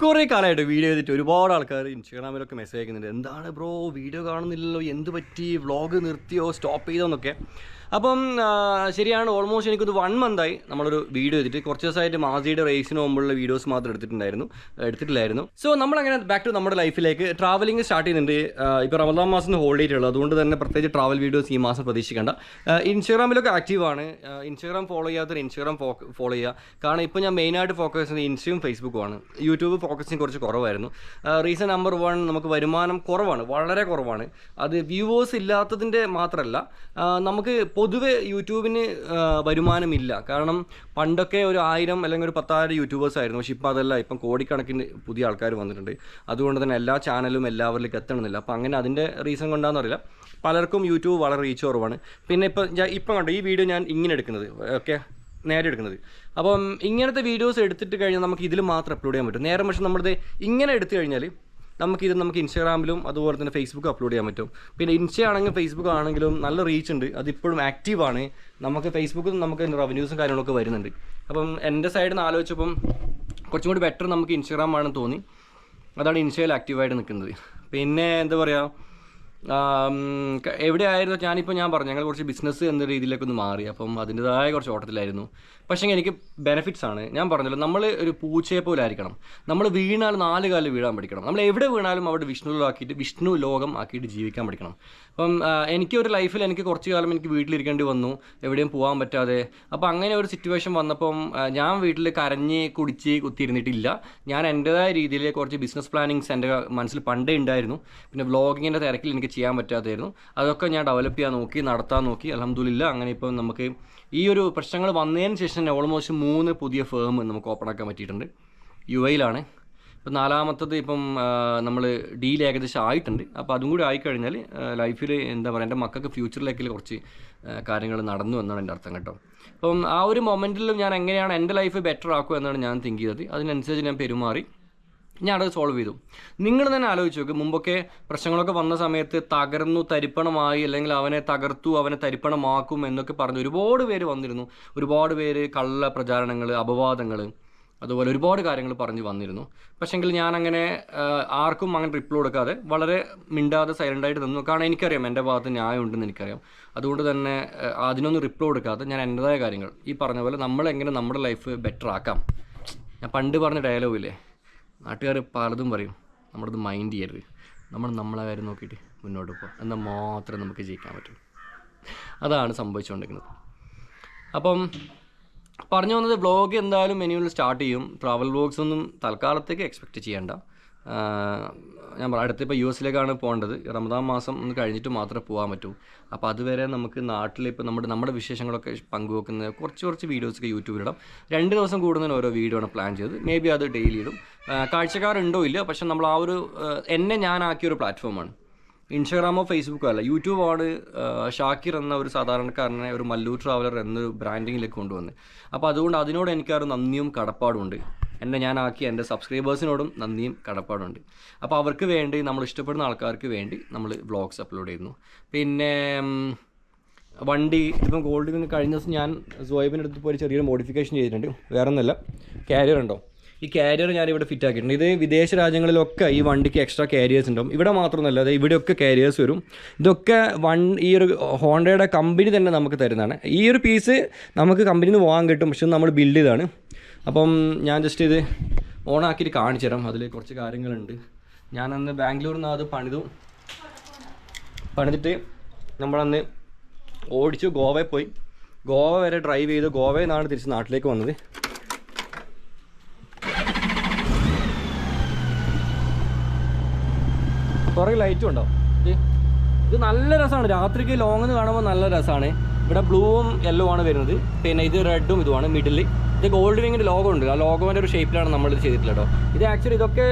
കുറേ കാലമായിട്ട് വീഡിയോ ചെയ്തിട്ട് ഒരുപാട് ആൾക്കാർ ഇൻസ്റ്റാഗ്രാമിലൊക്കെ മെസ്സേജ് അയക്കുന്നുണ്ട്. എന്താണ് ബ്രോ വീഡിയോ കാണുന്നില്ലല്ലോ, എന്ത് പറ്റി, വ്ളോഗ് നിർത്തിയോ, സ്റ്റോപ്പ് ചെയ്തോ എന്നൊക്കെ. അപ്പം ശരിയാണ്, ഓൾമോസ്റ്റ് എനിക്കൊരു 1 മന്തായി നമ്മളൊരു വീഡിയോ ചെയ്തിട്ട്. കുറച്ച് ദിവസമായിട്ട് മാസിയുടെ റേസിന് മുമ്പുള്ള വീഡിയോസ് മാത്രം എടുത്തിട്ടില്ലായിരുന്നു. സോ നമ്മളങ്ങനെ ബാക്ക് ടു നമ്മുടെ ലൈഫിലേക്ക് ട്രാവലിംഗ് സ്റ്റാർട്ട് ചെയ്യുന്നുണ്ട്. ഇപ്പോൾ റമദാൻ മാസം ഹോളിഡേ ഉള്ളത്, അതുകൊണ്ട് തന്നെ പ്രത്യേകിച്ച് ട്രാവൽ വീഡിയോസ് ഈ മാസം പ്രതീക്ഷിക്കേണ്ട. ഇൻസ്റ്റാഗ്രാമിലൊക്കെ ആക്റ്റീവാണ്. ഇൻസ്റ്റാഗ്രാം ഫോളോ ചെയ്യാത്തൊരു ഇൻസ്റ്റാഗ്രാം ഫോളോ ചെയ്യുക. കാരണം ഇപ്പോൾ ഞാൻ മെയിനായിട്ട് ഫോക്കസ് ചെയ്യുന്നത് ഇൻസ്റ്റയും ഫേസ്ബുക്കുമാണ്. യൂട്യൂബ് ഫോക്കസിങ് കുറച്ച് കുറവായിരുന്നു. റീസൺ നമ്പർ 1, നമുക്ക് വരുമാനം കുറവാണ്, വളരെ കുറവാണ്. അത് വ്യൂവേഴ്സ് ഇല്ലാത്തതിൻ്റെ മാത്രമല്ല, നമുക്ക് പൊതുവെ യൂട്യൂബിന് വരുമാനമില്ല. കാരണം പണ്ടൊക്കെ ഒരു 1000 അല്ലെങ്കിൽ ഒരു 10,000 യൂട്യൂബേഴ്സ് ആയിരുന്നു. പക്ഷേ ഇപ്പോൾ അതല്ല, ഇപ്പം കോടിക്കണക്കിന് പുതിയ ആൾക്കാർ വന്നിട്ടുണ്ട്. അതുകൊണ്ട് തന്നെ എല്ലാ ചാനലും എല്ലാവരിലേക്ക് എത്തണമെന്നില്ല. അപ്പം അങ്ങനെ അതിൻ്റെ റീസൺ കൊണ്ടാണെന്നറിയില്ല, പലർക്കും യൂട്യൂബ് വളരെ റീച്ച് കുറവാണ്. പിന്നെ ഇപ്പം കണ്ടോ ഈ വീഡിയോ ഞാൻ ഇങ്ങനെ എടുക്കുന്നത്, ഓക്കെ, നേരെ എടുക്കുന്നത്. അപ്പം ഇങ്ങനത്തെ വീഡിയോസ് എടുത്തിട്ട് കഴിഞ്ഞാൽ നമുക്ക് ഇതിൽ മാത്രം അപ്ലോഡ് ചെയ്യാൻ പറ്റും. നേരെ പക്ഷേ നമ്മളിത് ഇങ്ങനെ എടുത്തു കഴിഞ്ഞാൽ നമുക്ക് ഇൻസ്റ്റാഗ്രാമിലും അതുപോലെ തന്നെ ഫേസ്ബുക്ക് അപ്ലോഡ് ചെയ്യാൻ പറ്റും. പിന്നെ ഇൻസ്റ്റ ആണെങ്കിലും ഫേസ്ബുക്ക് ആണെങ്കിലും നല്ല റീച്ച് ഉണ്ട്, അതിപ്പോഴും ആക്റ്റീവാണ്. നമുക്ക് ഫേസ്ബുക്കിൽ നമുക്ക് റവന്യൂസും കാര്യങ്ങളൊക്കെ വരുന്നുണ്ട്. അപ്പം എൻ്റെ സൈഡിൽ നിന്ന് ആലോചിച്ചപ്പം കുറച്ചും കൂടി ബെറ്റർ നമുക്ക് ഇൻസ്റ്റാഗ്രാം ആണെന്ന് തോന്നി. അതാണ് ഇൻസ്റ്റയിൽ ആക്റ്റീവായിട്ട് നിൽക്കുന്നത്. പിന്നെ എന്താ പറയുക, എവിടെയായിരുന്നു ഞാൻ പറഞ്ഞു ഞങ്ങൾ കുറച്ച് ബിസിനസ് എന്ന രീതിയിലേക്കൊന്ന് മാറി. അപ്പം അതിൻ്റെതായ കുറച്ച് ഓട്ടത്തിലായിരുന്നു. പക്ഷേ എനിക്ക് ബെനിഫിറ്റ്സ് ആണ്. ഞാൻ പറഞ്ഞല്ലോ, നമ്മൾ ഒരു പൂച്ചയെ പോലെ ആയിരിക്കണം. നമ്മൾ വീണാൽ 4 കാലിൽ വീഴാൻ പഠിക്കണം. നമ്മൾ എവിടെ വീണാലും അവിടെ വിഷ്ണു ലോകം ആക്കിയിട്ട് ജീവിക്കാൻ പഠിക്കണം. അപ്പം എനിക്കൊരു ലൈഫിൽ എനിക്ക് കുറച്ച് കാലം എനിക്ക് വീട്ടിലിരിക്കേണ്ടി വന്നു, എവിടെയും പോകാൻ പറ്റാതെ. അപ്പോൾ അങ്ങനെ ഒരു സിറ്റുവേഷൻ വന്നപ്പം ഞാൻ വീട്ടിൽ കരഞ്ഞ് കുടിച്ച് കുത്തിയിരുന്നിട്ടില്ല. ഞാൻ എൻ്റെതായ രീതിയിൽ കുറച്ച് ബിസിനസ് പ്ലാനിങ്സ് എൻ്റെ മനസ്സിൽ പണ്ടേ ഉണ്ടായിരുന്നു. പിന്നെ വ്ളോഗിങ്ങിൻ്റെ തിരക്കിൽ എനിക്ക് ചെയ്യാൻ പറ്റാത്തായിരുന്നു. അതൊക്കെ ഞാൻ ഡെവലപ്പ് ചെയ്യാൻ നടത്താൻ നോക്കി. അൽഹംദുലില്ലാ, അങ്ങനെ ഇപ്പം നമുക്ക് ഈ ഒരു പ്രശ്നങ്ങൾ വന്നതിന് ശേഷം ഓൾമോസ്റ്റ് 3 പുതിയ ഫേം നമുക്ക് ഓപ്പൺ ആക്കാൻ പറ്റിയിട്ടുണ്ട്. UAE-യിലാണ്. ഇപ്പം 4ാമത്തത് ഇപ്പം നമ്മൾ ഡീൽ ഏകദേശം ആയിട്ടുണ്ട്. അപ്പോൾ അതും കൂടി ആയിക്കഴിഞ്ഞാൽ ലൈഫിൽ എന്താ പറയുക, എൻ്റെ മക്കൾക്ക് ഫ്യൂച്ചറിലേക്ക് കുറച്ച് കാര്യങ്ങൾ നടന്നു എന്നാണ് എൻ്റെ അർത്ഥം കേട്ടോ. അപ്പം ആ ഒരു മൊമെൻറ്റിലും ഞാൻ എങ്ങനെയാണ് എൻ്റെ ലൈഫ് ബെറ്റർ ആക്കുക എന്നാണ് ഞാൻ തിങ്ക് ചെയ്തത്. അതിനനുസരിച്ച് ഞാൻ പെരുമാറി, ഞാനത് സോൾവ് ചെയ്തു. നിങ്ങൾ തന്നെ ആലോചിച്ച് നോക്ക്, മുമ്പൊക്കെ പ്രശ്നങ്ങളൊക്കെ വന്ന സമയത്ത് തകർന്നു തരിപ്പണമായി, അല്ലെങ്കിൽ അവനെ തകർത്തു, അവനെ തരിപ്പണമാക്കും എന്നൊക്കെ പറഞ്ഞ് ഒരുപാട് പേര് വന്നിരുന്നു. ഒരുപാട് പേര് കള്ള പ്രചാരണങ്ങൾ, അപവാദങ്ങൾ, അതുപോലെ ഒരുപാട് കാര്യങ്ങൾ പറഞ്ഞു വന്നിരുന്നു. പക്ഷേങ്കിൽ ഞാനങ്ങനെ ആർക്കും അങ്ങനെ റിപ്ലൈ കൊടുക്കാതെ വളരെ മിണ്ടാതെ സൈലൻ്റായിട്ട് നിന്നു. കാരണം എനിക്കറിയാം എൻ്റെ ഭാഗത്ത് ന്യായം ഉണ്ടെന്ന് എനിക്കറിയാം. അതുകൊണ്ട് തന്നെ അതിനൊന്നും റിപ്ലൈ കൊടുക്കാതെ ഞാൻ എൻ്റെതായ കാര്യങ്ങൾ ഈ പറഞ്ഞ പോലെ നമ്മളെങ്ങനെ നമ്മുടെ ലൈഫ് ബെറ്റർ ആക്കാം. ഞാൻ പണ്ട് പറഞ്ഞ ഡയലോഗില്ലേ, നാട്ടുകാർ പലതും പറയും, നമ്മളത് മൈൻഡ് ചെയ്യരുത്, നമ്മളെ കാര്യം നോക്കിയിട്ട് മുന്നോട്ട് പോകുക, എന്നാൽ മാത്രമേ നമുക്ക് ജയിക്കാൻ പറ്റൂ. അതാണ് സംഭവിച്ചുകൊണ്ടിരിക്കുന്നത്. അപ്പം പറഞ്ഞു വന്നത്, വ്ളോഗ് എന്തായാലും മെനുവിൽ സ്റ്റാർട്ട് ചെയ്യും. ട്രാവൽ വ്ളോഗ്സ് ഒന്നും തൽക്കാലത്തേക്ക് എക്സ്പെക്റ്റ് ചെയ്യേണ്ട. ഞാൻ അടുത്തിപ്പോൾ US-ലേക്കാണ് പോകേണ്ടത്. റമദാൻ മാസം ഒന്ന് കഴിഞ്ഞിട്ട് മാത്രമേ പോകാൻ പറ്റൂ. അപ്പോൾ അതുവരെ നമുക്ക് നാട്ടിൽ ഇപ്പോൾ നമ്മുടെ വിശേഷങ്ങളൊക്കെ പങ്കുവെക്കുന്ന കുറച്ച് വീഡിയോസൊക്കെ യൂട്യൂബിലിടാം. 2 ദിവസം കൂടുന്നതിന് ഓരോ വീഡിയോ ആണ് പ്ലാൻ ചെയ്തത്. മേ ബി അത് ഡെയിലി ഇടും. കാഴ്ചക്കാരുണ്ടോ ഇല്ല, പക്ഷെ നമ്മൾ ആ ഒരു ഞാനാക്കിയൊരു പ്ലാറ്റ്ഫോമാണ്. ഇൻസ്റ്റാഗ്രാമോ ഫേസ്ബുക്കോ അല്ല, യൂട്യൂബാണ് ഷാക്കിർ എന്ന ഒരു സാധാരണക്കാരനെ ഒരു മല്ലൂർ ട്രാവലർ എന്നൊരു ബ്രാൻഡിങ്ങിലേക്ക് കൊണ്ടുവന്ന്. അപ്പോൾ അതുകൊണ്ട് അതിനോട് എനിക്കൊരു നന്ദിയും കടപ്പാടുമുണ്ട്. ഞാനാക്കിയ എൻ്റെ സബ്സ്ക്രൈബേഴ്സിനോടും നന്ദിയും കടപ്പാടുണ്ട്. അപ്പോൾ അവർക്ക് വേണ്ടി, നമ്മൾ ഇഷ്ടപ്പെടുന്ന ആൾക്കാർക്ക് വേണ്ടി നമ്മൾ വ്ളോഗ്സ് അപ്ലോഡ് ചെയ്യുന്നു. പിന്നെ വണ്ടി ഇപ്പം ഗോൾഡ് വിങ് കഴിഞ്ഞ ദിവസം ഞാൻ സോയിബിൻ്റെ അടുത്ത് പോയി ചെറിയൊരു മോഡിഫിക്കേഷൻ ചെയ്തിട്ടുണ്ട്. വേറെ ഒന്നുമല്ല, കാരിയർ ഉണ്ടോ, ഈ കാരിയർ ഞാനിവിടെ ഫിറ്റ് ആക്കിയിട്ടുണ്ട്. ഇത് വിദേശ രാജ്യങ്ങളിലൊക്കെ ഈ വണ്ടിക്ക് എക്സ്ട്രാ കാരിയേഴ്സ് ഉണ്ടാവും. ഇവിടെ മാത്രമൊന്നുമല്ല, അത് ഇവിടെയൊക്കെ കാരിയേഴ്സ് വരും. ഇതൊക്കെ ഈ ഒരു ഹോണ്ടയുടെ കമ്പനി തന്നെ നമുക്ക് തരുന്നതാണ്. ഈ ഒരു പീസ് നമുക്ക് കമ്പനിയിൽ നിന്ന് വാങ്ങാൻ കിട്ടും, പക്ഷെ നമ്മൾ ബിൽഡ് ചെയ്താണ്. അപ്പം ഞാൻ ജസ്റ്റ് ഇത് ഓണാക്കിയിട്ട് കാണിച്ചു തരാം. അതിൽ കുറച്ച് കാര്യങ്ങളുണ്ട്. ഞാനന്ന് ബാംഗ്ലൂരിൽ നിന്ന് അത് പണിതിട്ട് നമ്മളന്ന് ഓടിച്ചു ഗോവയിൽ പോയി. ഗോവ വരെ ഡ്രൈവ് ചെയ്ത് ഗോവയിൽ നിന്നാണ് തിരിച്ച് നാട്ടിലേക്ക് വന്നത്. കുറേ ലൈറ്റും ഉണ്ടാവും. ഇത് നല്ല രസമാണ്, രാത്രിക്ക് ലോങ്ങെന്ന് കാണുമ്പോൾ നല്ല രസമാണ്. ഇവിടെ ബ്ലൂവും യെല്ലോ ആണ് വരുന്നത്. പിന്നെ ഇത് റെഡും ഇതുമാണ് മിഡിൽ. ഇത് ഗോൾഡ് വിങ്ങിൻ്റെ ലോഗോ ഉണ്ട്. ആ ലോഗോൻ്റെ ഒരു ഷേപ്പിലാണ് നമ്മളിത് ചെയ്തിട്ടുള്ളത് കേട്ടോ. ഇത് ആക്ച്വലി ഇതൊക്കെ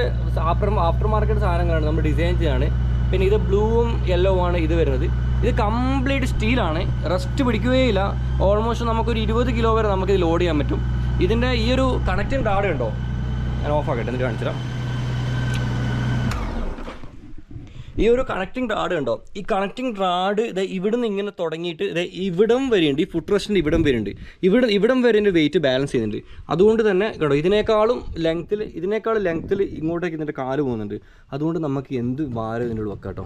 ആഫ്റ്റർ മാർക്കറ്റ് സാധനങ്ങളാണ്, നമ്മൾ ഡിസൈൻ ചെയ്യാണ്. പിന്നെ ഇത് ബ്ലൂവും യെല്ലോ ആണ് ഇത് വരുന്നത്. ഇത് കംപ്ലീറ്റ് സ്റ്റീലാണ്, റസ്റ്റ് പിടിക്കുകയില്ല. ഓൾമോസ്റ്റ് നമുക്കൊരു 20 കിലോ വരെ നമുക്കിത് ലോഡ് ചെയ്യാൻ പറ്റും. ഇതിൻ്റെ ഈ ഒരു കണക്റ്റിംഗ് റാഡ് ഉണ്ടോ, ഞാൻ ഓഫ് ആക്കട്ടെ എന്നിട്ട് കാണിച്ചു തരാം. ഈ ഒരു കണക്റ്റിംഗ് റാഡ് കണ്ടോ, ഈ കണക്റ്റിംഗ് റാഡ് ഇത് ഇവിടുന്ന് ഇങ്ങനെ തുടങ്ങിയിട്ട് ഇത് ഇവിടം വരെയുണ്ട്, ഈ ഫുട് റെസ്റ്റിൻ്റെ ഇവിടം വരെയുണ്ട്, ഇവിടം വരെ എൻ്റെ വെയിറ്റ് ബാലൻസ് ചെയ്യുന്നുണ്ട്. അതുകൊണ്ട് തന്നെ കേട്ടോ ഇതിനേക്കാളും ലെങ്ത്തിൽ ഇങ്ങോട്ടേക്ക് ഇതിൻ്റെ കാല് പോകുന്നുണ്ട്. അതുകൊണ്ട് നമുക്ക് എന്ത് ഭാരം ഇതിനോട് വെക്കാം കേട്ടോ.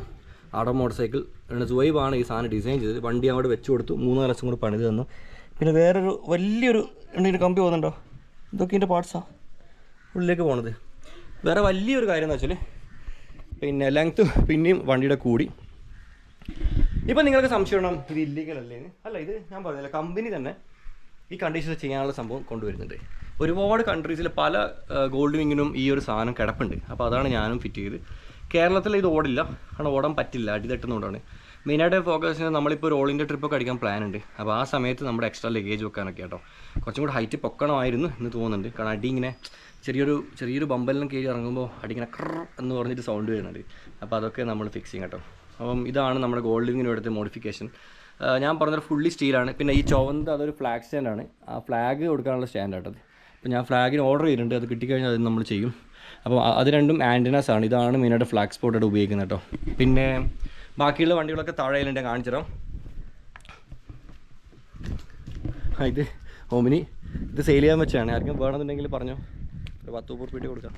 ആടം മോട്ടോർ സൈക്കിൾ സുവൈബാണ് ഈ സാധനം ഡിസൈൻ ചെയ്തത്. വണ്ടി അങ്ങോട്ട് വെച്ച് കൊടുത്തു, 3-4 ലക്ഷം കൂടെ പണിത് തന്നു. പിന്നെ വേറൊരു വലിയൊരു ഇതിൻ്റെ കമ്പി പോകുന്നുണ്ടോ, ഇതൊക്കെ ഇതിൻ്റെ പാർട്സാണ് ഉള്ളിലേക്ക് പോണത്. വേറെ വലിയൊരു കാര്യം എന്ന് വെച്ചാൽ പിന്നെ ലെങ്ത്ത് പിന്നെയും വണ്ടിയുടെ കൂടി. ഇപ്പം നിങ്ങൾക്ക് സംശയം ഉണ്ടാകും ഇത് ഇല്ലീഗൽ അല്ലേന്ന്. അല്ല, ഇത് ഞാൻ പറഞ്ഞില്ല, കമ്പനി തന്നെ ഈ കണ്ടീഷൻസ് ചെയ്യാനുള്ള സംഭവം കൊണ്ടുവരുന്നുണ്ട്. ഒരുപാട് കൺട്രീസിൽ പല ഗോൾഡ് വിങ്ങിനും ഈ ഒരു സാധനം കിടപ്പുണ്ട്. അപ്പോൾ അതാണ് ഞാനും ഫിറ്റ് ചെയ്ത്. കേരളത്തിൽ ഇത് ഓടില്ല, കാരണം ഓടാൻ പറ്റില്ല, അടി തട്ടുന്നതുകൊണ്ടാണ്. മെയിനായിട്ട് ഫോക്കസ് നമ്മളിപ്പോൾ ഒരു ഓൾ ഇന്ത്യ ട്രിപ്പൊക്കെ അടിക്കാൻ പ്ലാൻ ഉണ്ട്. അപ്പോൾ ആ സമയത്ത് നമ്മുടെ എക്സ്ട്രാ ലഗേജ് വെക്കാനൊക്കെ കേട്ടോ കുറച്ചും കൂടെ ഹൈറ്റ് പൊക്കണമായിരുന്നു എന്ന് തോന്നുന്നുണ്ട്. കാരണം അടി ഇങ്ങനെ ചെറിയൊരു ബമ്പെല്ലാം കയറി ഇറങ്ങുമ്പോൾ അടി ഇങ്ങനെ എന്ന് പറഞ്ഞിട്ട് സൗണ്ട് വരുന്നുണ്ട്. അപ്പോൾ അതൊക്കെ നമ്മൾ ഫിക്സ് ചെയ്യും കേട്ടോ. അപ്പം ഇതാണ് നമ്മുടെ ഗോൾഡ് വിങ്ങിന് എടുത്ത മോഡിഫിക്കേഷൻ. ഞാൻ പറഞ്ഞത് ഫുള്ളി സ്റ്റീലാണ്. പിന്നെ ഈ ചുവന്ന അതൊരു ഫ്ലാഗ് സ്റ്റാൻഡാണ്, ആ ഫ്ലാഗ് കൊടുക്കാനുള്ള സ്റ്റാൻഡാട്ടത്. അപ്പോൾ ഞാൻ ഫ്ലാഗിന് ഓർഡർ ചെയ്തിട്ടുണ്ട്, അത് കിട്ടിക്കഴിഞ്ഞാൽ അത് നമ്മൾ ചെയ്യും. അപ്പോൾ അത് രണ്ടും ആൻറ്റിനാസ് ആണ്. ഇതാണ് മെയിനായിട്ട് ഫ്ലാഗ് സ്പോട്ടായിട്ട് ഉപയോഗിക്കുന്നത് കേട്ടോ. പിന്നെ ബാക്കിയുള്ള വണ്ടികളൊക്കെ താഴെയിലുണ്ട്, കാണിച്ചിടാം. ഇത് ഓമിനി, ഇത് സെയിൽ ചെയ്യാൻ വെച്ചാണ്. ആർക്കും വേണമെന്നുണ്ടെങ്കിൽ പറഞ്ഞോ, ഒരു 10 രൂപ കൊടുക്കാം.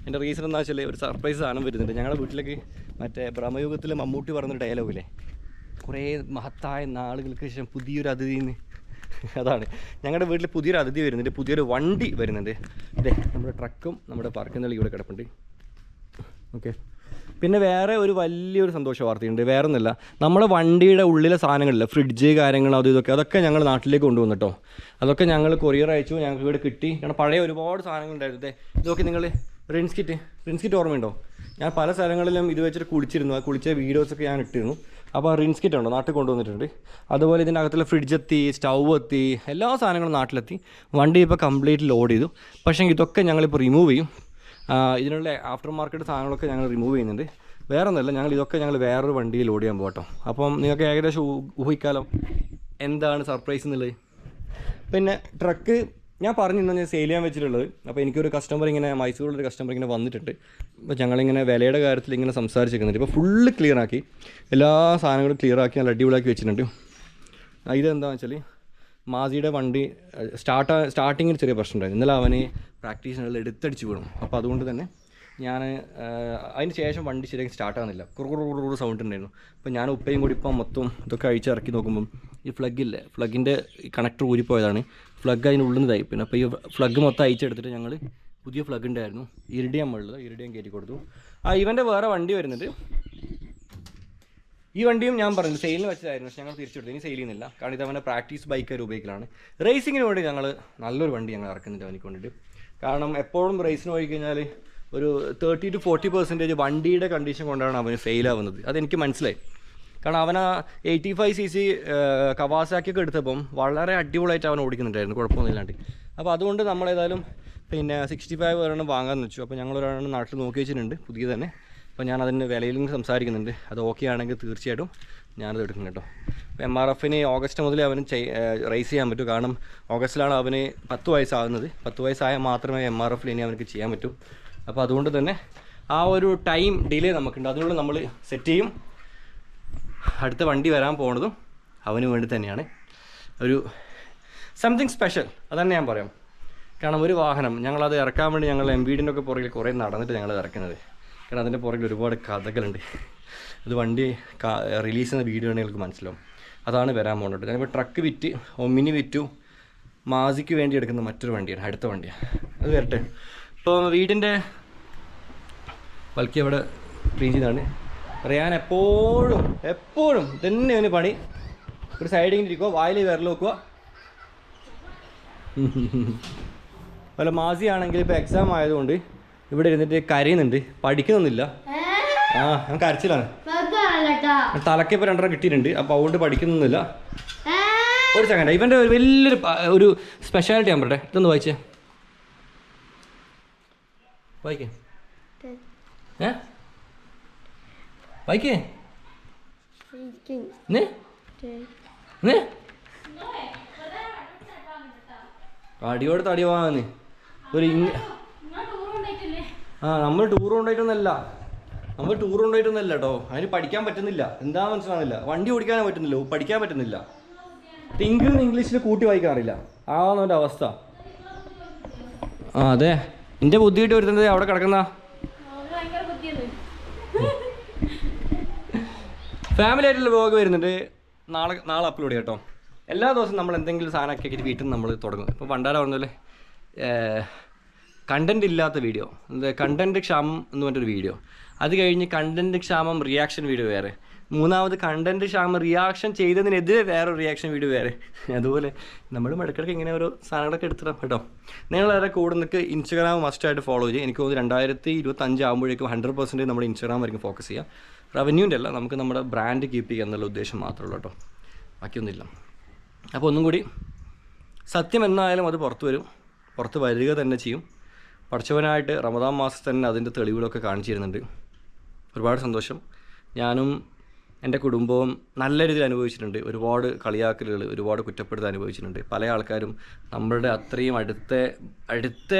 എൻ്റെ റീസൺ എന്താ വെച്ചാൽ ഒരു സർപ്രൈസ് സാധനം വരുന്നുണ്ട്. ഞങ്ങളുടെ വീട്ടിലേക്ക് മറ്റേ ബ്രഹ്മയുഗത്തിൽ മമ്മൂട്ടി പറഞ്ഞൊരു ഡയലോഗില്ലേ, കുറേ മഹത്തായ നാളുകൾക്ക് ശേഷം പുതിയൊരു അതിഥിന്ന്. അതാണ് ഞങ്ങളുടെ വീട്ടിൽ പുതിയൊരു അതിഥി വരുന്നുണ്ട്, പുതിയൊരു വണ്ടി വരുന്നുണ്ട്. അതെ, നമ്മുടെ ട്രക്കും നമ്മുടെ പാർക്കിംഗ് ഇവിടെ കിടപ്പുണ്ട്. ഓക്കെ. പിന്നെ വേറെ ഒരു വലിയൊരു സന്തോഷ വാർത്തയുണ്ട്. വേറെ ഒന്നുമില്ല, നമ്മുടെ വണ്ടിയുടെ ഉള്ളിലെ സാധനങ്ങളില്ല, ഫ്രിഡ്ജ് കാര്യങ്ങൾ അത് അതൊക്കെ ഞങ്ങൾ നാട്ടിലേക്ക് കൊണ്ടുവന്നു കേട്ടോ. അതൊക്കെ ഞങ്ങൾ കൊറിയർ അയച്ചു, ഞങ്ങൾക്ക് ഇവിടെ കിട്ടി. കാരണം പഴയ ഒരുപാട് സാധനങ്ങളുണ്ടായിരുന്നു. ഇതൊക്കെ നിങ്ങൾ റിൻസ് കിറ്റ് ഓർമ്മയുണ്ടോ? ഞാൻ പല സ്ഥലങ്ങളിലും ഇത് വെച്ചിട്ട് കുളിച്ചിരുന്നു. ആ കുളിച്ച വീഡിയോസൊക്കെ ഞാൻ ഇട്ടിരുന്നു. അപ്പോൾ റിൻസ് കിറ്റ് ഉണ്ടോ നാട്ടിൽ കൊണ്ടുവന്നിട്ടുണ്ട്. അതുപോലെ ഇതിൻ്റെ അകത്തുള്ള ഫ്രിഡ്ജ് എത്തി, സ്റ്റൗ എത്തി, എല്ലാ സാധനങ്ങളും നാട്ടിലെത്തി. വണ്ടി ഇപ്പോൾ കംപ്ലീറ്റ് ലോഡ് ചെയ്തു. പക്ഷേ ഇതൊക്കെ ഞങ്ങളിപ്പോൾ റിമൂവ് ചെയ്യും. ഇതിനുള്ള ആഫ്റ്റർ മാർക്കറ്റ് സാധനങ്ങളൊക്കെ ഞങ്ങൾ റിമൂവ് ചെയ്യുന്നുണ്ട്. വേറെ ഒന്നുമല്ല, ഞങ്ങൾ വേറൊരു വണ്ടിയിൽ ലോഡ് ചെയ്യാൻ പോകട്ടോ. അപ്പം നിങ്ങൾക്ക് ഏകദേശം ഊഹിക്കാലോ എന്താണ് സർപ്രൈസ് എന്നുള്ളത്. പിന്നെ ട്രക്ക് ഞാൻ പറഞ്ഞു ഞാൻ സെയിൽ ചെയ്യാൻ വെച്ചിട്ടുള്ളത്. അപ്പോൾ എനിക്കൊരു കസ്റ്റമർ ഇങ്ങനെ മൈസൂരിലൊരു കസ്റ്റമർ ഇങ്ങനെ വന്നിട്ടുണ്ട്. അപ്പോൾ ഞങ്ങളിങ്ങനെ വിലയുടെ കാര്യത്തിൽ ഇങ്ങനെ സംസാരിച്ചിരിക്കുന്നുണ്ട്. ഇപ്പോൾ ഫുള്ള് ക്ലിയറാക്കി, എല്ലാ സാധനങ്ങളും ക്ലിയറാക്കി നല്ല അടിപൊളിയാക്കി വെച്ചിട്ടുണ്ട്. ഇതെന്താണെന്ന് വെച്ചാൽ മാസിയുടെ വണ്ടി സ്റ്റാർട്ടിങ്ങിൽ ചെറിയ പ്രശ്നം ഉണ്ടായിരുന്നു. ഇന്നലെ അവന് പ്രാക്ടീസിനെല്ലാം എടുത്തടിച്ച് വീണു. അപ്പോൾ അതുകൊണ്ട് തന്നെ ഞാൻ അതിന് ശേഷം വണ്ടി ശരിയാക്കി സ്റ്റാർട്ടാകുന്നില്ല, കുറു സൗണ്ട് ഉണ്ടായിരുന്നു. അപ്പോൾ ഞാൻ ഉപ്പയും കൂടി ഇപ്പം മൊത്തം ഇതൊക്കെ അഴിച്ചിറക്കി നോക്കുമ്പം ഈ ഫ്ലഗില്ലേ, ഫ്ലഗിൻ്റെ കണക്ടർ ഊരിപ്പോയതാണ്. ഫ്ലഗ് അതിന് ഉള്ളിൽ നിന്നായി. പിന്നെ അപ്പോൾ ഈ ഫ്ലഗ് മൊത്തം അയച്ചെടുത്തിട്ട് ഞങ്ങൾ പുതിയ ഫ്ലഗ് ഉണ്ടായിരുന്നു, ഇറിഡിയം കയറ്റി കൊടുത്തു. ഇവൻ്റെ വേറെ വണ്ടി വരുന്നുണ്ട്. ഈ വണ്ടിയും ഞാൻ പറഞ്ഞു സെയിലിന് വെച്ചതായിരുന്നു, പക്ഷേ ഞങ്ങൾ തിരിച്ചെടുത്തു. ഇനി സെയിൽ ചെയ്യുന്നില്ല, കാരണം ഇത് അവൻ്റെ പ്രാക്ടീസ് ബൈക്കായിട്ട് ഉപയോഗിക്കലാണ്. റേസിങ്ങിന് വേണ്ടി ഞങ്ങൾ നല്ലൊരു വണ്ടി ഞങ്ങൾ ഇറക്കുന്നുണ്ട് അവനിക്ക് വേണ്ടിയിട്ട്. കാരണം എപ്പോഴും റേസിന് പോയി കഴിഞ്ഞാൽ ഒരു 30 to 40% വണ്ടിയുടെ കണ്ടീഷൻ കൊണ്ടാണ് അവന് ഫെയിലാവുന്നത്. അതെനിക്ക് മനസ്സിലായി. കാരണം അവൻ 85cc കവാസാക്കിയൊക്കെ എടുത്തപ്പം വളരെ അടിപൊളിയായിട്ട് അവൻ ഓടിക്കുന്നുണ്ടായിരുന്നു, കുഴപ്പമൊന്നുമില്ലാണ്ട്. അപ്പോൾ അതുകൊണ്ട് നമ്മളേതായാലും പിന്നെ 65 ഒരെണ്ണം വാങ്ങാമെന്ന് വെച്ചു. അപ്പോൾ ഞങ്ങളൊരെണ്ണം നാട്ടിൽ നോക്കി വെച്ചിട്ടുണ്ട് പുതിയ തന്നെ. അപ്പോൾ ഞാൻ അതിൻ്റെ വിലയിലും സംസാരിക്കുന്നുണ്ട്. അത് ഓക്കെ ആണെങ്കിൽ തീർച്ചയായിട്ടും ഞാനത് എടുക്കും കേട്ടോ. അപ്പോൾ MRFന് ഓഗസ്റ്റ് മുതൽ അവന് റേസ് ചെയ്യാൻ പറ്റും. കാരണം ഓഗസ്റ്റിലാണ് അവന് 10 വയസ്സാകുന്നത്. 10 വയസ്സായാൽ മാത്രമേ MRFൽ ഇനി അവനക്ക് ചെയ്യാൻ പറ്റൂ. അപ്പോൾ അതുകൊണ്ട് തന്നെ ആ ഒരു ടൈം ഡിലേ നമുക്കുണ്ട്. അതിനുള്ള നമ്മൾ സെറ്റ് ചെയ്യും. അടുത്ത വണ്ടി വരാൻ പോകുന്നതും അവന് വേണ്ടി തന്നെയാണ്. ഒരു സംതിങ് സ്പെഷ്യൽ അതന്നെ ഞാൻ പറയാം. കാരണം ഒരു വാഹനം ഞങ്ങളത് ഇറക്കാൻ വേണ്ടി ഞങ്ങൾ MVDൻ്റെ ഒക്കെ പുറകിൽ കുറേ നടന്നിട്ട് ഞങ്ങളത് ഇറക്കുന്നത്. കാരണം അതിൻ്റെ പുറകിൽ ഒരുപാട് കഥകളുണ്ട്. അത് വണ്ടി റിലീസ് ചെയ്യുന്ന വീഡിയോ ആണെങ്കിൽ നിങ്ങൾക്ക് മനസ്സിലാവും. അതാണ് വരാൻ പോകുന്നത്. ഞാനിപ്പോൾ ട്രക്ക് വിറ്റ്, ഒമിനി വിറ്റു, മാസിക്ക് വേണ്ടി എടുക്കുന്ന മറ്റൊരു വണ്ടിയാണ്, അടുത്ത വണ്ടിയാണ്. അത് വരട്ടെ. ഇപ്പോൾ വീടിൻ്റെ ബൽക്കി അവിടെ ക്ലീൻ ചെയ്താണ്. റിയാൻ എപ്പോഴും തന്നെ അവന് പണി. ഒരു സൈഡിൽ ഇരിക്കുക, വായിൽ വിരൽ വെക്കുക. അല്ല മാസി ആണെങ്കിൽ ഇപ്പോൾ എക്സാം ആയതുകൊണ്ട് ഇവിടെ ഇരുന്നിട്ട് കരയുന്നുണ്ട്, പഠിക്കുന്നൊന്നുമില്ല. ഞാൻ കരച്ചിലാണ്. തലക്ക് ഇപ്പോൾ 2.5 കിട്ടിയിട്ടുണ്ട്. അപ്പോൾ അതുകൊണ്ട് പഠിക്കുന്നൊന്നുമില്ല. ഒരു സെക്കൻഡ്, ഇവൻ്റെ ഒരു വലിയൊരു ഒരു സ്പെഷ്യാലിറ്റി ഞാൻ പറയട്ടെ. ഇതൊന്ന് വായിച്ചേ, വായിക്കേ വായിക്കേ. അടിയോട് തടി വാങ്ങുന്നേ ഒരു നമ്മൾ ടൂർ കൊണ്ടായിട്ടൊന്നല്ല. നമ്മൾ ടൂർ കൊണ്ടുപോയിട്ടൊന്നുമല്ല കേട്ടോ, അതിന് പഠിക്കാൻ പറ്റുന്നില്ല, എന്താ മനസ്സിലാവുന്നില്ല, വണ്ടി ഓടിക്കാനേ പറ്റുന്നില്ല, പഠിക്കാൻ പറ്റുന്നില്ല, ഇംഗ്ലീഷ് ഇംഗ്ലീഷിൽ കൂട്ടി വായിക്കാറില്ല, ആവുന്നവൻ്റെ അവസ്ഥ. ആ അതെ, എൻ്റെ ബുദ്ധിയിട്ട് വരുന്നത് അവിടെ കിടക്കുന്ന ഫാമിലി ആയിട്ടുള്ള വ്ലോഗ് വരുന്നുണ്ട്, നാളെ അപ്ലോഡ് ചെയ്യാം കേട്ടോ. എല്ലാ ദിവസവും നമ്മൾ എന്തെങ്കിലും സാധനമൊക്കെ ആക്കിയിട്ട് വീട്ടിൽ നിന്ന് നമ്മൾ തുടങ്ങും. ഇപ്പോൾ പണ്ടാര പറഞ്ഞല്ലേ കണ്ടൻറ് ഇല്ലാത്ത വീഡിയോ, കണ്ടൻറ് ക്ഷാമം എന്ന് പറഞ്ഞൊരു വീഡിയോ, അത് കഴിഞ്ഞ് കണ്ടൻറ് ക്ഷാമം റിയാക്ഷൻ വീഡിയോ വേറെ, മൂന്നാമത് കണ്ടൻറ് ക്ഷാമം റിയാക്ഷൻ ചെയ്തതിനെതിരെ വേറെ റിയാക്ഷൻ വീഡിയോ വേറെ. അതുപോലെ നമ്മൾ ഇടയ്ക്കിടയ്ക്ക് ഇങ്ങനെ ഓരോ സാധനങ്ങളൊക്കെ എടുത്തിടാം കേട്ടോ. നിങ്ങളേറെ കൂടെ നിൽക്ക് ഇൻസ്റ്റാഗ്രാം മസ്റ്റായിട്ട് ഫോളോ ചെയ്യും. എനിക്ക് തോന്നുന്നു 2025 ആകുമ്പോഴേക്കും 100% നമ്മുടെ ഇൻസ്റ്റാഗ്രാം ആയിരിക്കും ഫോക്കസ് ചെയ്യുക. റവന്യൂൻ്റെ അല്ല, നമുക്ക് നമ്മുടെ ബ്രാൻഡ് കീപ്പ് ചെയ്യുക എന്നുള്ള ഉദ്ദേശം മാത്രമേ ഉള്ളൂ കേട്ടോ, ബാക്കിയൊന്നുമില്ല. അപ്പോൾ ഒന്നും കൂടി, സത്യം എന്നായാലും അത് പുറത്ത് വരും, പുറത്ത് വരിക തന്നെ ചെയ്യും. പഠിച്ചവനായിട്ട് റമദാൻ മാസത്തിൽ തന്നെ അതിൻ്റെ തെളിവുകളൊക്കെ കാണിച്ചു തരുന്നുണ്ട്. ഒരുപാട് സന്തോഷം. ഞാനും എൻ്റെ കുടുംബവും നല്ല രീതിയിൽ അനുഭവിച്ചിട്ടുണ്ട്. ഒരുപാട് കളിയാക്കലുകൾ, ഒരുപാട് കുറ്റപ്പെടുത്തൽ അനുഭവിച്ചിട്ടുണ്ട്. പല ആൾക്കാരും നമ്മളുടെ അത്രയും അടുത്ത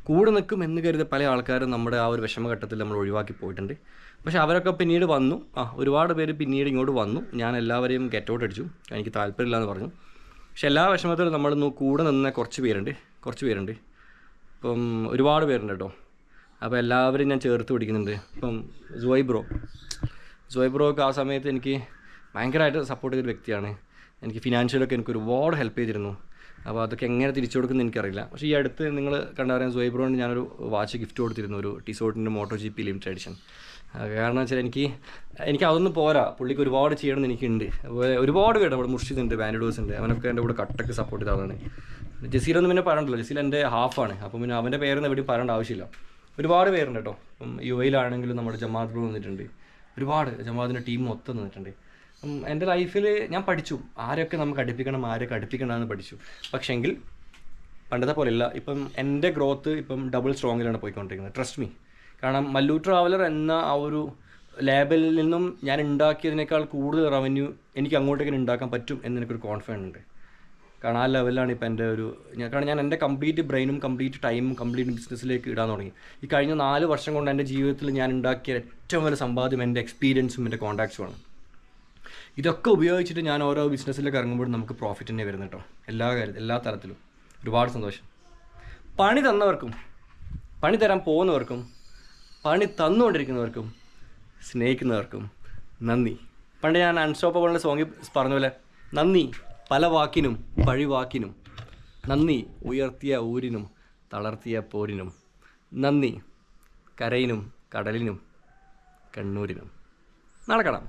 കൂടെ നിൽക്കും എന്ന് കരുതി പല ആൾക്കാരും നമ്മുടെ ആ ഒരു വിഷമഘട്ടത്തിൽ നമ്മൾ ഒഴിവാക്കി പോയിട്ടുണ്ട്. പക്ഷേ അവരൊക്കെ പിന്നീട് വന്നു, ഒരുപാട് പേര് പിന്നീട് ഇങ്ങോട്ട് വന്നു. ഞാൻ എല്ലാവരെയും ഗെറ്റ് ഔട്ട് അടിച്ചു, എനിക്ക് താല്പര്യമില്ല എന്ന് പറഞ്ഞു. പക്ഷെ എല്ലാ വിഷമത്തിലും നമ്മളൊന്ന് കൂടെ നിന്ന കുറച്ച് പേരുണ്ട്. ഇപ്പം ഒരുപാട് പേരുണ്ട് കേട്ടോ. അപ്പോൾ എല്ലാവരും ഞാൻ ചേർത്ത് പിടിക്കുന്നുണ്ട്. ഇപ്പം ജോയ് ബ്രോക്ക് ആ സമയത്ത് എനിക്ക് ഭയങ്കരമായിട്ട് സപ്പോർട്ട് ചെയ്തൊരു വ്യക്തിയാണ്. എനിക്ക് ഫിനാൻഷ്യലൊക്കെ എനിക്ക് ഒരുപാട് ഹെൽപ്പ് ചെയ്തിരുന്നു. അപ്പോൾ അതൊക്കെ എങ്ങനെ തിരിച്ചു കൊടുക്കുന്നത് എനിക്കറിയില്ല. പക്ഷേ ഈ അടുത്ത് നിങ്ങൾ കണ്ടറിയാൻ ജോയ് ബ്രോന് ഞാനൊരു വാച്ച് ഗിഫ്റ്റ് കൊടുത്തിരുന്നു, ഒരു ടിസോട്ടിൻ്റെ MotoGP ലിമിറ്റഡ് എഡിഷൻ. കാരണം വെച്ചാൽ എനിക്ക് അതൊന്നും പോരാ, പുള്ളിക്ക് ഒരുപാട് ചെയ്യണമെന്ന് എനിക്കുണ്ട്. അതുപോലെ ഒരുപാട് പേര്, നമ്മുടെ മുർഷിദ് ഉണ്ട്, വാനിഡോസ് ഉണ്ട്, അവനൊക്കെ എൻ്റെ കൂടെ കട്ടൊക്കെ സപ്പോർട്ട് ചെയ്തതാണ്. ജസീലൊന്നും പിന്നെ പറയണ്ടല്ലോ, ജസീൽ എൻ്റെ ഹാഫാണ്. അപ്പം പിന്നെ അവൻ്റെ പേരൊന്നും എവിടെയും പറയേണ്ട ആവശ്യമില്ല. ഒരുപാട് പേരുണ്ട് കേട്ടോ. ഇപ്പം UAE-ലാണെങ്കിലും നമ്മുടെ ജമാഅത്ത് ബ്രോ നിന്നിട്ടുണ്ട്, ഒരുപാട് ജമാഅത്തിൻ്റെ ടീം മൊത്തം നിന്നിട്ടുണ്ട്. എൻ്റെ ലൈഫിൽ ഞാൻ പഠിച്ചു ആരൊക്കെ നമുക്ക് അടുപ്പിക്കണം, ആരൊക്കെ അടുപ്പിക്കണമെന്ന് പഠിച്ചു. പക്ഷേങ്കിൽ പണ്ടത്തെ പോലെയല്ല, ഇപ്പം എൻ്റെ ഗ്രോത്ത് ഇപ്പം ഡബിൾ സ്ട്രോങ്ങിലാണ് പോയിക്കൊണ്ടിരിക്കുന്നത്. Trust me. കാരണം മല്ലു ട്രാവലർ എന്ന ആ ഒരു ലേബലിൽ നിന്നും ഞാൻ ഉണ്ടാക്കിയതിനേക്കാൾ കൂടുതൽ റവന്യൂ എനിക്ക് അങ്ങോട്ടേക്ക് ഉണ്ടാക്കാൻ പറ്റും എന്നെനിക്കൊരു കോൺഫിഡൻസ് ഉണ്ട്. കാരണം ആ ലെവലിലാണ് ഇപ്പോൾ എൻ്റെ കാരണം ഞാൻ എൻ്റെ കംപ്ലീറ്റ് ബ്രെയിനും കംപ്ലീറ്റ് ടൈമും കംപ്ലീറ്റ് ബിസിനസ്സിലേക്ക് ഇടാൻ തുടങ്ങി. ഈ കഴിഞ്ഞ 4 വർഷം കൊണ്ട് എൻ്റെ ജീവിതത്തിൽ ഞാൻ ഉണ്ടാക്കിയ ഏറ്റവും വലിയ സമ്പാദ്യം എൻ്റെ എക്സ്പീരിയൻസും എൻ്റെ കോൺടാക്ട്സുമാണ്. ഇതൊക്കെ ഉപയോഗിച്ചിട്ട് ഞാൻ ഓരോ ബിസിനസ്സിലേക്ക് ഇറങ്ങുമ്പോഴും നമുക്ക് പ്രോഫിറ്റ് തന്നെ വരുന്നത് കേട്ടോ, എല്ലാ തരത്തിലും. ഒരുപാട് സന്തോഷം. പണി തന്നവർക്കും പണി തരാൻ പോകുന്നവർക്കും പണി തന്നുകൊണ്ടിരിക്കുന്നവർക്കും സ്നേഹിക്കുന്നവർക്കും നന്ദി. പണ്ട് ഞാൻ അൺസ്റ്റോപ്പബിളിൻ്റെ സോങ്ങിൽ പറഞ്ഞ പോലെ, നന്ദി പല വാക്കിനും പഴിവാക്കിനും, നന്ദി ഉയർത്തിയ ഊരിനും തളർത്തിയ പോരിനും, നന്ദി കരയിനും കടലിനും കണ്ണൂരിനും. നാളെ കാണാം.